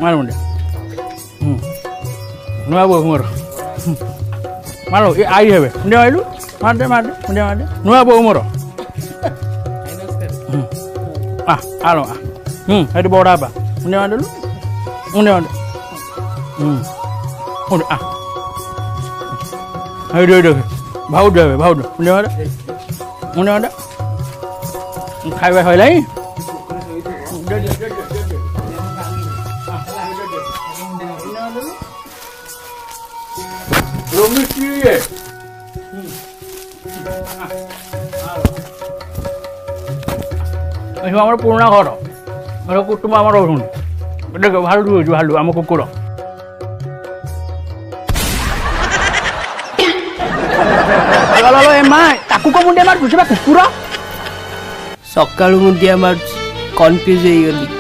ମାର ମୁଣ୍ଡିଆ ନୂଆ ବୋଉ ମୋର ମାର ଏ ଆଇ ହେବେ ମୁଣ୍ଡିଆ ମାରିଲୁ ମାରଦେ ମୁଣ୍ଡିଆ ମାରଦେ ନୂଆ ବୋଉ ମୋର ଆଲୋ ଏଠି ବଡ଼ ବାପା ମୁଣ୍ଡିଆ ମାରିଦେଲୁ ମୁଣ୍ଡିଆ ମାରଦେ ଏଇଠି ଏଇଠି ଭାଉଜ ହେବେ ଭାଉଜ ମୁଣ୍ଡିଆ ମାରେ ମୁଣ୍ଡିଆ ମାରେ ଖାଇବା ଖାଇଲାଣି আমার পুরোনা ঘর কুটুম্ব আমার রହୁଛନ୍ତି দেখো ভালু রয়েছে ভালু ଆମ କୁକୁର ଏ ମା ତାକୁ କଣ ମୁଣ୍ଡିଆ ମାରୁଛୁ ସେ ବା କୁକୁର ସକାଳୁ ମୁଣ୍ଡିଆ ମାରୁଛି କନଫ୍ୟୁଜ ହେଇଗଲି